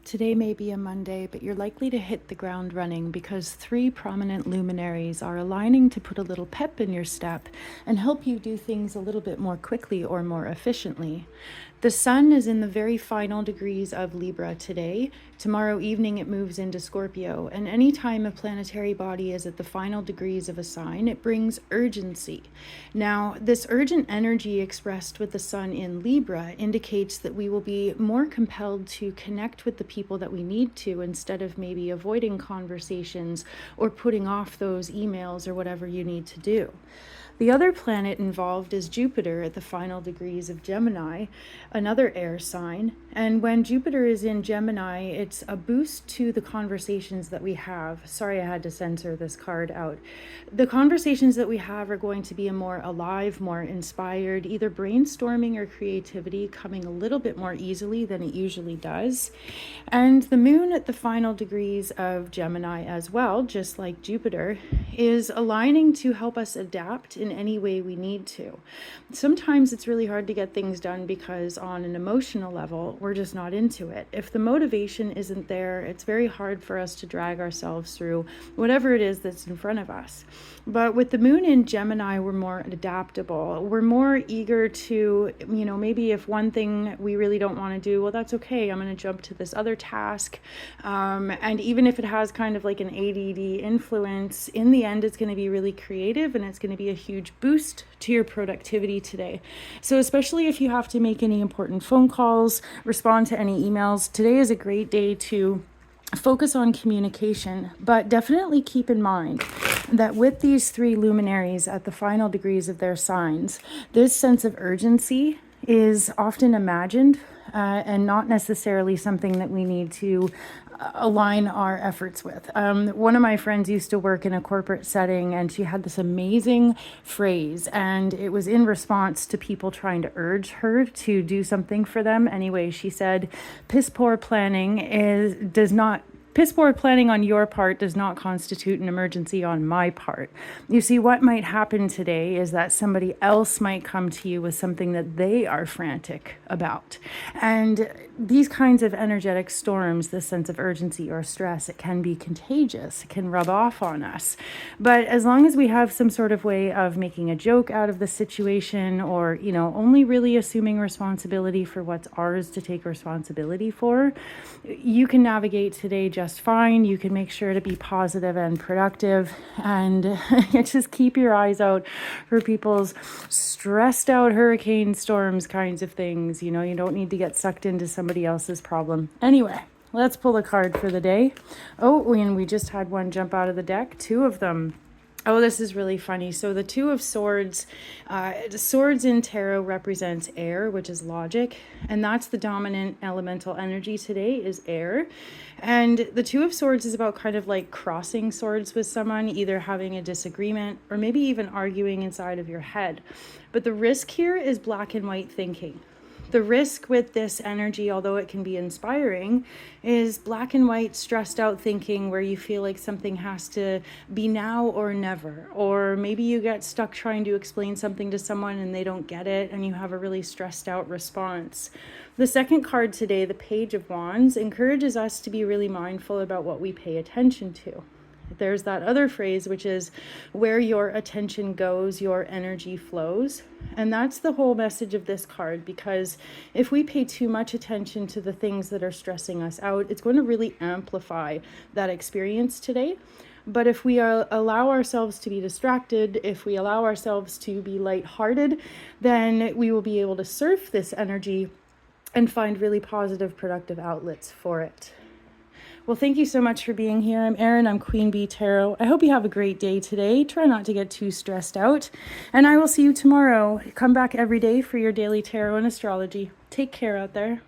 Today may be a Monday, but you're likely to hit the ground running because three prominent luminaries are aligning to put a little pep in your step and help you do things a little bit more quickly or more efficiently. The sun is in the very final degrees of Libra today. Tomorrow evening it moves into Scorpio, and anytime a planetary body is at the final degrees of a sign, it brings urgency. Now, this urgent energy expressed with the sun in Libra indicates that we will be more compelled to connect with the people that we need to, instead of maybe avoiding conversations or putting off those emails or whatever you need to do. The other planet involved is Jupiter at the final degrees of Gemini, another air sign. And when Jupiter is in Gemini, it's a boost to the conversations that we have. Sorry, I had to censor this card out. The conversations that we have are going to be a more alive, more inspired, either brainstorming or creativity coming a little bit more easily than it usually does. And the moon at the final degrees of Gemini as well, just like Jupiter, is aligning to help us adapt in any way we need to. Sometimes it's really hard to get things done because on an emotional level, we're just not into it. If the motivation isn't there, it's very hard for us to drag ourselves through whatever it is that's in front of us. But with the moon in Gemini, we're more adaptable. We're more eager to, maybe if one thing we really don't want to do, well, that's okay. I'm going to jump to this other task. And even if it has kind of like an ADD influence, in the end, it's going to be really creative and it's going to be a huge boost to your productivity today. So especially if you have to make any important phone calls, respond to any emails, today is a great day to focus on communication, but definitely keep in mind that with these three luminaries at the final degrees of their signs, this sense of urgency is often imagined and not necessarily something that we need to align our efforts with. One of my friends used to work in a corporate setting, and she had this amazing phrase, and it was in response to people trying to urge her to do something for them. Anyway, she said, piss poor planning on your part does not constitute an emergency on my part. You see, what might happen today is that somebody else might come to you with something that they are frantic about. And these kinds of energetic storms, this sense of urgency or stress, it can be contagious. It can rub off on us. But as long as we have some sort of way of making a joke out of the situation, or, only really assuming responsibility for what's ours to take responsibility for, you can navigate today just fine. You can make sure to be positive and productive, and just keep your eyes out for people's stressed out hurricane storms kinds of things. You don't need to get sucked into somebody else's problem. Anyway, let's pull a card for the day. Oh, and we just had one jump out of the deck, two of them. Oh, this is really funny. So the Two of Swords, the swords in tarot represents air, which is logic. And that's the dominant elemental energy today, is air. And the Two of Swords is about kind of like crossing swords with someone, either having a disagreement or maybe even arguing inside of your head. But the risk here is black and white thinking. The risk with this energy, although it can be inspiring, is black and white stressed out thinking where you feel like something has to be now or never. Or maybe you get stuck trying to explain something to someone and they don't get it and you have a really stressed out response. The second card today, the Page of Wands, encourages us to be really mindful about what we pay attention to. There's that other phrase, which is where your attention goes, your energy flows. And that's the whole message of this card, because if we pay too much attention to the things that are stressing us out, it's going to really amplify that experience today. But if we allow ourselves to be distracted, if we allow ourselves to be lighthearted, then we will be able to surf this energy and find really positive, productive outlets for it. Well, thank you so much for being here. I'm Erin. I'm QueenBeeTarot. I hope you have a great day today. Try not to get too stressed out. And I will see you tomorrow. Come back every day for your daily tarot and astrology. Take care out there.